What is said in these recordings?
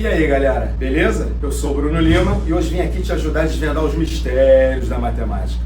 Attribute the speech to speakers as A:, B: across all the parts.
A: E aí galera, beleza? Eu sou o Bruno Lima e hoje vim aqui te ajudar a desvendar os mistérios da matemática.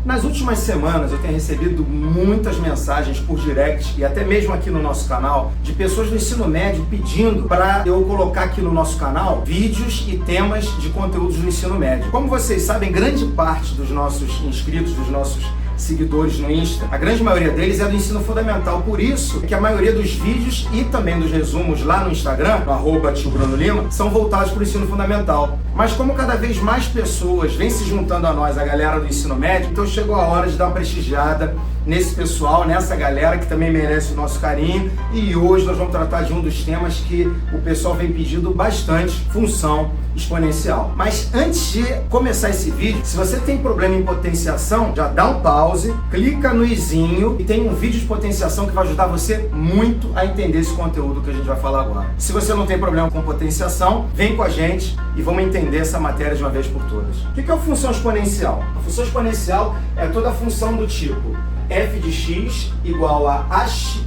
A: Nas últimas semanas eu tenho recebido muitas mensagens por direct e até mesmo aqui no nosso canal de pessoas do ensino médio pedindo para eu colocar aqui no nosso canal vídeos e temas de conteúdos do ensino médio. Como vocês sabem, grande parte dos nossos inscritos, dos nossos seguidores no Insta, a grande maioria deles é do ensino fundamental, por isso que a maioria dos vídeos e também dos resumos lá no Instagram, no @tiobruno_lima, são voltados para o ensino fundamental. Mas como cada vez mais pessoas vêm se juntando a nós, a galera do ensino médio, então chegou a hora de dar uma prestigiada nesse pessoal, nessa galera que também merece o nosso carinho. E hoje nós vamos tratar de um dos temas que o pessoal vem pedindo bastante, função exponencial. Mas antes de começar esse vídeo, se você tem problema em potenciação, já dá um pause, clica no izinho e tem um vídeo de potenciação que vai ajudar você muito a entender esse conteúdo que a gente vai falar agora. Se você não tem problema com potenciação, vem com a gente e vamos entender essa matéria de uma vez por todas. O que é a função exponencial? A função exponencial é toda função do tipo f de x igual a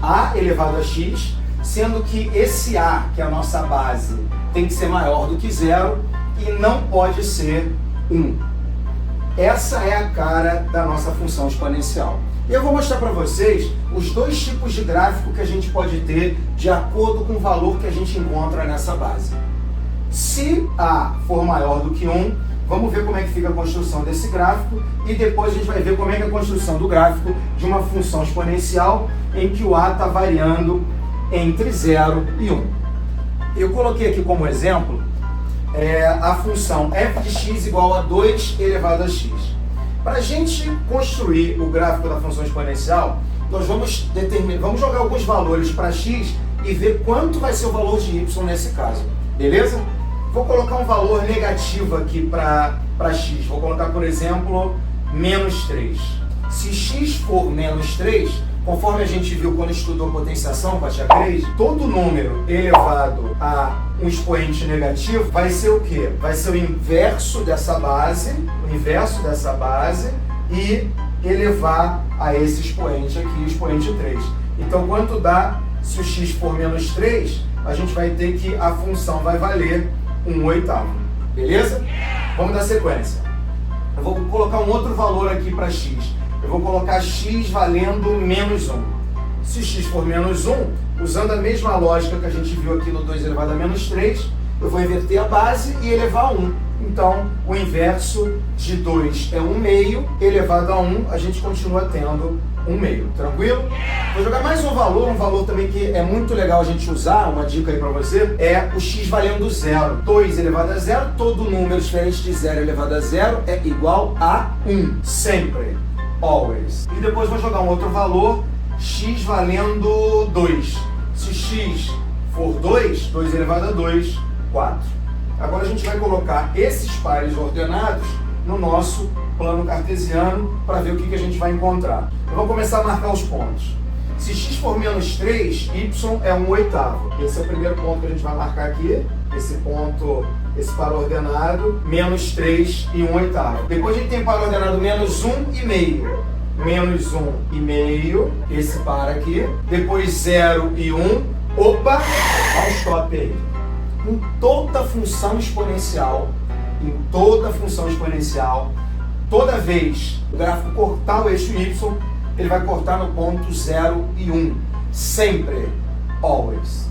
A: a elevado a x, sendo que esse a, que é a nossa base, tem que ser maior do que zero e não pode ser 1. Essa é a cara da nossa função exponencial. E eu vou mostrar para vocês os dois tipos de gráfico que a gente pode ter de acordo com o valor que a gente encontra nessa base. Se a for maior do que 1, vamos ver como é que fica a construção desse gráfico e depois a gente vai ver como é que é a construção do gráfico de uma função exponencial em que o a está variando entre 0 e 1. Eu coloquei aqui como exemplo a função f de x igual a 2 elevado a x. Para a gente construir o gráfico da função exponencial, nós vamos jogar alguns valores para x e ver quanto vai ser o valor de y nesse caso, beleza? Vou colocar um valor negativo aqui para x. Vou colocar, por exemplo, menos 3. Se x for menos 3, conforme a gente viu quando estudou potenciação com a tia Cris, todo número elevado a um expoente negativo vai ser o quê? Vai ser o inverso dessa base, e elevar a esse expoente aqui, expoente 3. Então, quanto dá, se o x for menos 3, a gente vai ter que a função vai valer 1/8, beleza? Vamos dar sequência. Eu vou colocar um outro valor aqui para x. Eu vou colocar x valendo menos 1. Se x for menos 1, usando a mesma lógica que a gente viu aqui no 2 elevado a menos 3, eu vou inverter a base e elevar a 1. Então, o inverso de 2 é 1/2, elevado a 1, a gente continua tendo 1/2, tranquilo? Vou jogar mais um valor também que é muito legal a gente usar, uma dica aí pra você, é o x valendo 0. 2 elevado a 0, todo número diferente de 0 elevado a 0 é igual a 1, sempre, always. E depois vou jogar um outro valor, x valendo 2. Se x for 2, 2 elevado a 2, 4. Agora a gente vai colocar esses pares ordenados no nosso plano cartesiano para ver o que a gente vai encontrar. Eu vou começar a marcar os pontos. Se x for menos 3, y é 1/8. Esse é o primeiro ponto que a gente vai marcar aqui. Esse ponto, esse par ordenado, menos 3 e 1/8. Depois a gente tem par ordenado menos 1,5. Menos 1,5, esse par aqui. Depois 0 e 1. Opa! Dá um stop aí. Em toda função exponencial, toda vez o gráfico cortar o eixo y, ele vai cortar no ponto 0 e 1. Sempre. Always.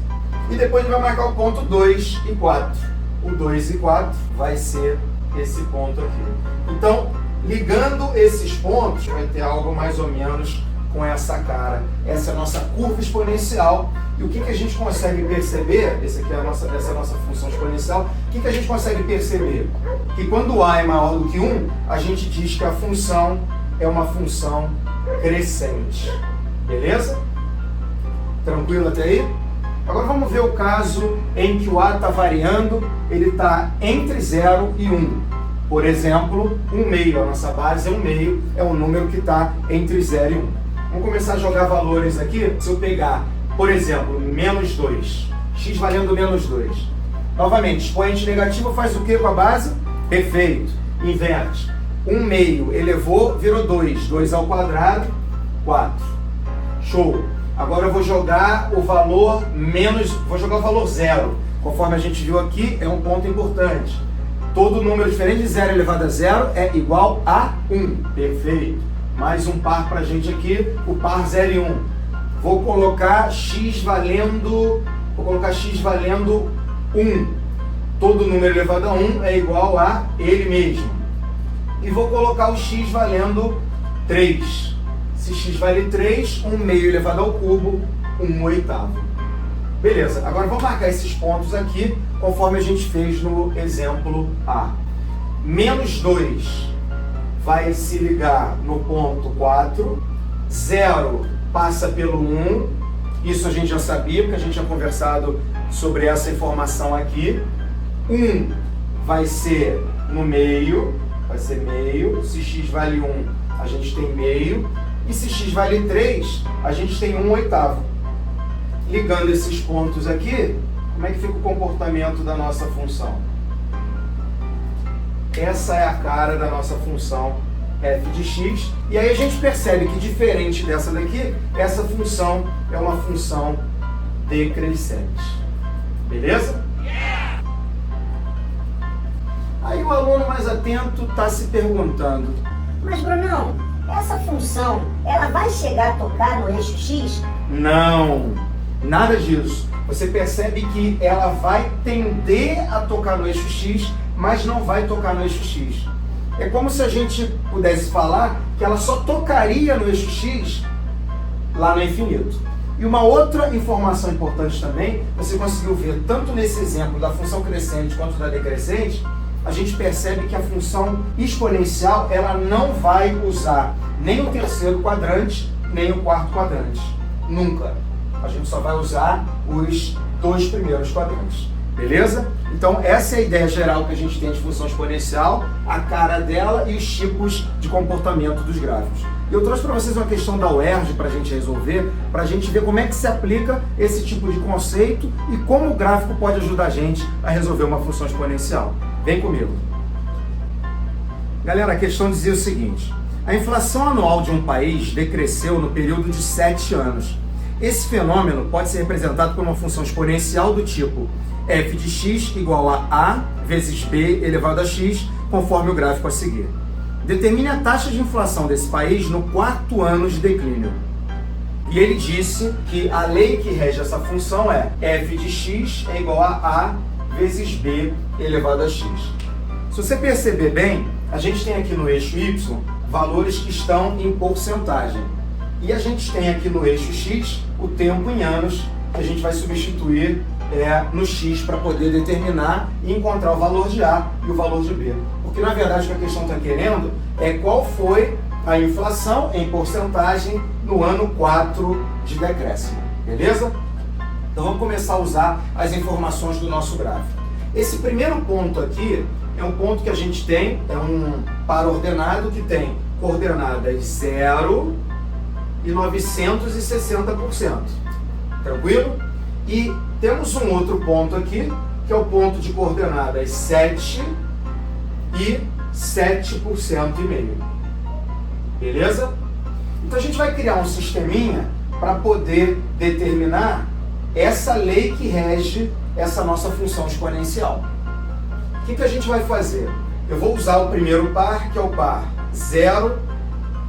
A: E depois ele vai marcar o ponto 2 e 4. O 2 e 4 vai ser esse ponto aqui. Então, ligando esses pontos, vai ter algo mais ou menos com essa cara. Essa é a nossa curva exponencial. E o que a gente consegue perceber, essa é a nossa função exponencial, o que a gente consegue perceber? Que quando a é maior do que 1, a gente diz que a função é uma função crescente. Beleza? Tranquilo até aí? Agora vamos ver o caso em que o a está variando, ele está entre 0 e 1. Por exemplo, 1/2, a nossa base é 1/2, é um número que está entre 0 e 1. Vamos começar a jogar valores aqui. Se eu pegar, por exemplo, menos 2, x valendo menos 2, Novamente, expoente negativo faz o que com a base? Perfeito. Inverte. 1 meio elevou, virou 2. 2 ao quadrado, 4. Show. Agora eu vou jogar o valor vou jogar o valor 0. Conforme a gente viu aqui, é um ponto importante. Todo número diferente de 0 elevado a 0 é igual a 1. Perfeito. Mais um par pra gente aqui, o par 0 e 1. Vou colocar x valendo 1. Todo número elevado a 1 é igual a ele mesmo. E vou colocar o x valendo 3. Se x vale 3, 1 meio elevado ao cubo, 1 oitavo. Beleza, agora vamos marcar esses pontos aqui, conforme a gente fez no exemplo A. Menos 2 vai se ligar no ponto 4. 0 passa pelo 1. Isso a gente já sabia, porque a gente tinha conversado sobre essa informação aqui. 1 vai ser no meio, vai ser meio. Se x vale 1, a gente tem meio. E se x vale 3, a gente tem 1 oitavo. Ligando esses pontos aqui, como é que fica o comportamento da nossa função? Essa é a cara da nossa função f de x. E aí a gente percebe que, diferente dessa daqui, essa função é uma função decrescente. Beleza? Aí o aluno mais atento está se perguntando:
B: mas Brunão, essa função, ela vai chegar a tocar no eixo x?
A: Não, nada disso. Você percebe que ela vai tender a tocar no eixo x, mas não vai tocar no eixo x. É como se a gente pudesse falar que ela só tocaria no eixo x lá no infinito. E uma outra informação importante também, você conseguiu ver tanto nesse exemplo da função crescente quanto da decrescente, a gente percebe que a função exponencial ela não vai usar nem o terceiro quadrante, nem o quarto quadrante. Nunca. A gente só vai usar os 2 primeiros quadrantes. Beleza? Então essa é a ideia geral que a gente tem de função exponencial, a cara dela e os tipos de comportamento dos gráficos. Eu trouxe para vocês uma questão da UERJ para a gente resolver, para a gente ver como é que se aplica esse tipo de conceito e como o gráfico pode ajudar a gente a resolver uma função exponencial. Vem comigo. Galera, a questão dizia o seguinte: a inflação anual de um país decresceu no período de 7 anos. Esse fenômeno pode ser representado por uma função exponencial do tipo f de x igual a vezes b elevado a x, conforme o gráfico a seguir. Determine a taxa de inflação desse país no 4º ano de declínio. E ele disse que a lei que rege essa função é f de x é igual a vezes b elevado a x. Se você perceber bem, a gente tem aqui no eixo y valores que estão em porcentagem. E a gente tem aqui no eixo x o tempo em anos, que a gente vai substituir no x para poder determinar e encontrar o valor de A e o valor de B. Porque na verdade o que a questão está querendo é qual foi a inflação em porcentagem no ano 4 de decréscimo. Beleza? Então vamos começar a usar as informações do nosso gráfico. Esse primeiro ponto aqui é um ponto que a gente tem, é um par ordenado que tem coordenadas 0 e 960%. Tranquilo? E temos um outro ponto aqui, que é o ponto de coordenadas 7 e 7,5%. Beleza? Então a gente vai criar um sisteminha para poder determinar essa lei que rege essa nossa função exponencial. O que a gente vai fazer? Eu vou usar o primeiro par, que é o par 0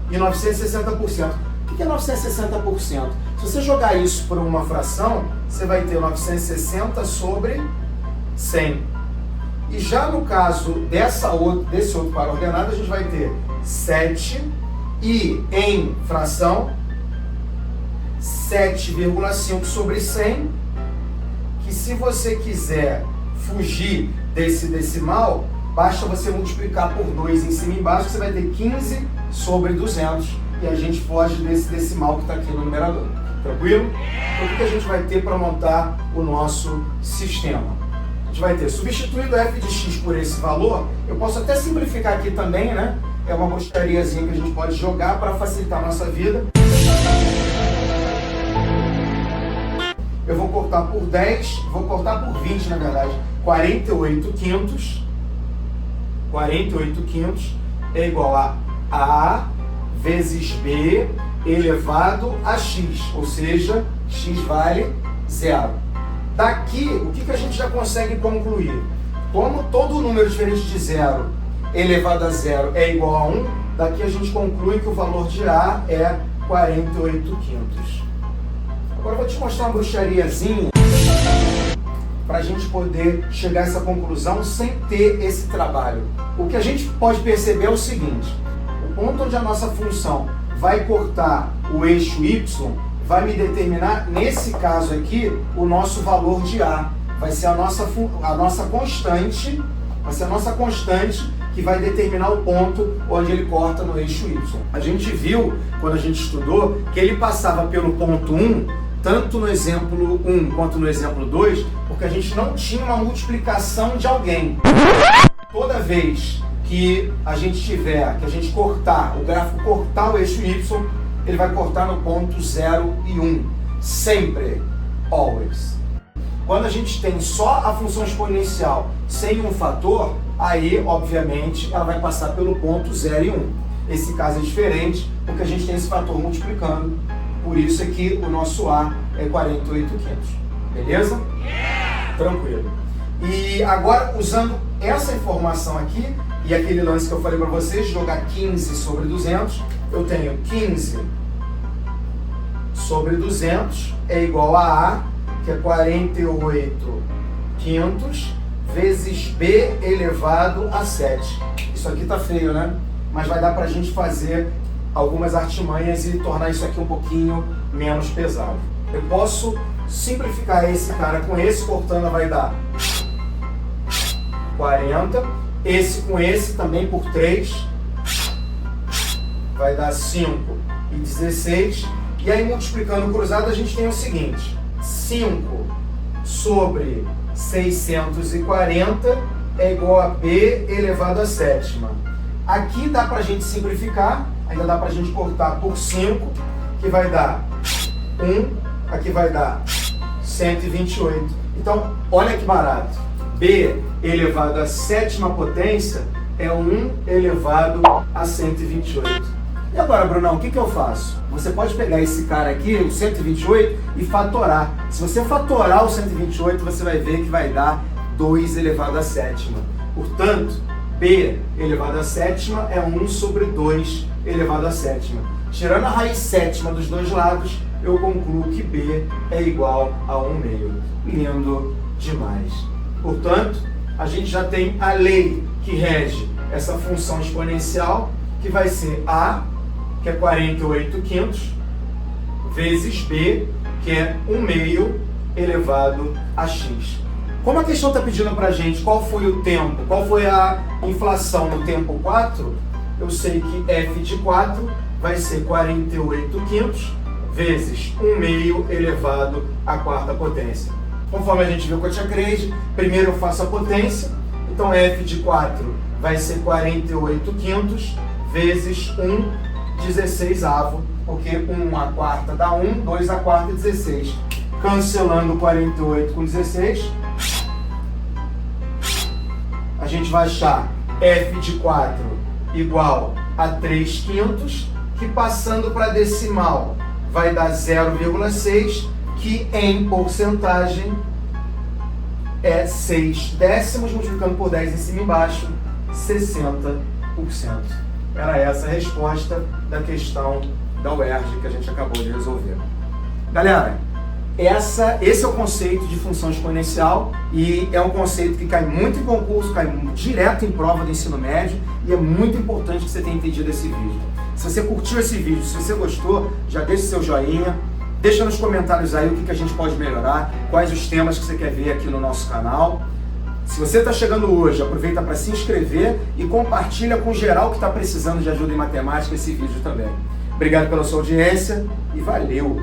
A: e 960%. O que é 960%? Se você jogar isso por uma fração, você vai ter 960 sobre 100. E já no caso desse outro par ordenado, a gente vai ter 7 e em fração 7,5 sobre 100, que se você quiser fugir desse decimal, basta você multiplicar por 2 em cima e embaixo, você vai ter 15 sobre 200, e a gente foge desse decimal que está aqui no numerador. Tranquilo? Então o que a gente vai ter para montar o nosso sistema? A gente vai ter substituído f de x por esse valor. Eu posso até simplificar aqui também, né? É uma mostariazinha que a gente pode jogar para facilitar a nossa vida. eu vou cortar por 10, vou cortar por 20 na verdade, 48 quintos. 48 quintos é igual a A vezes B elevado a X, ou seja, X vale 0. Daqui, o que a gente já consegue concluir? Como todo número diferente de 0 elevado a 0 é igual a 1, daqui a gente conclui que o valor de A é 48 quintos. Agora eu vou te mostrar uma bruxariazinha para a gente poder chegar a essa conclusão sem ter esse trabalho. O que a gente pode perceber é o seguinte: o ponto onde a nossa função vai cortar o eixo Y vai me determinar, nesse caso aqui, o nosso valor de A. Vai ser a nossa constante, que vai determinar o ponto onde ele corta no eixo Y. A gente viu, quando a gente estudou, que ele passava pelo ponto 1, tanto no exemplo 1 quanto no exemplo 2, porque a gente não tinha uma multiplicação de alguém. Toda vez que a gente cortar, o gráfico cortar o eixo Y, ele vai cortar no ponto 0 e 1. Sempre. Always. Quando a gente tem só a função exponencial sem um fator, aí, obviamente, ela vai passar pelo ponto 0 e 1. Esse caso é diferente, porque a gente tem esse fator multiplicando. Por isso é que o nosso A é 48 quintos. Beleza? Tranquilo. E agora, usando essa informação aqui, e aquele lance que eu falei para vocês, jogar 15 sobre 200, eu tenho 15 sobre 200 é igual a A, que é 48 quintos, vezes B elevado a 7. Isso aqui tá feio, né? Mas vai dar pra gente fazer algumas artimanhas e tornar isso aqui um pouquinho menos pesado. Eu posso simplificar esse cara com esse, cortando vai dar 40. Esse com esse também por 3 vai dar 5 e 16. E aí multiplicando cruzado a gente tem o seguinte: 5 sobre 640 é igual a B elevado a sétima. Aqui dá pra gente simplificar, ainda dá pra gente cortar por 5, que vai dar 1, aqui vai dar 128. Então, olha que barato. B elevado à sétima potência é 1 elevado a 128. E agora, Brunão, o que eu faço? Você pode pegar esse cara aqui, o 128, e fatorar. Se você fatorar o 128, você vai ver que vai dar 2 elevado à sétima. Portanto, B elevado à sétima é 1 sobre 2 elevado à sétima. Tirando a raiz sétima dos dois lados, eu concluo que B é igual a 1 meio. Lindo demais. Portanto, a gente já tem a lei que rege essa função exponencial, que vai ser A, que é 48 quintos, vezes B, que é 1 meio elevado a X. Como a questão está pedindo para a gente qual foi o tempo, qual foi a inflação no tempo 4, eu sei que F de 4 vai ser 48 quintos vezes 1 meio elevado à quarta potência. Conforme a gente viu com a tia Creide, primeiro eu faço a potência, então F de 4 vai ser 48 quintos vezes 1 16avo, porque 1 a quarta dá 1, 2 a quarta é 16. Cancelando 48 com 16, a gente vai achar F de 4 igual a 3 quintos, que passando para decimal vai dar 0,6, que em porcentagem é 6 décimos, multiplicando por 10 em cima e embaixo, 60%. Era essa a resposta da questão da UERJ que a gente acabou de resolver. Galera, esse é o conceito de função exponencial e é um conceito que cai muito em concurso, cai direto em prova do ensino médio e é muito importante que você tenha entendido esse vídeo. Se você curtiu esse vídeo, se você gostou, já deixa seu joinha, deixa nos comentários aí o que a gente pode melhorar, quais os temas que você quer ver aqui no nosso canal. Se você está chegando hoje, aproveita para se inscrever e compartilha com geral que está precisando de ajuda em matemática esse vídeo também. Obrigado pela sua audiência e valeu!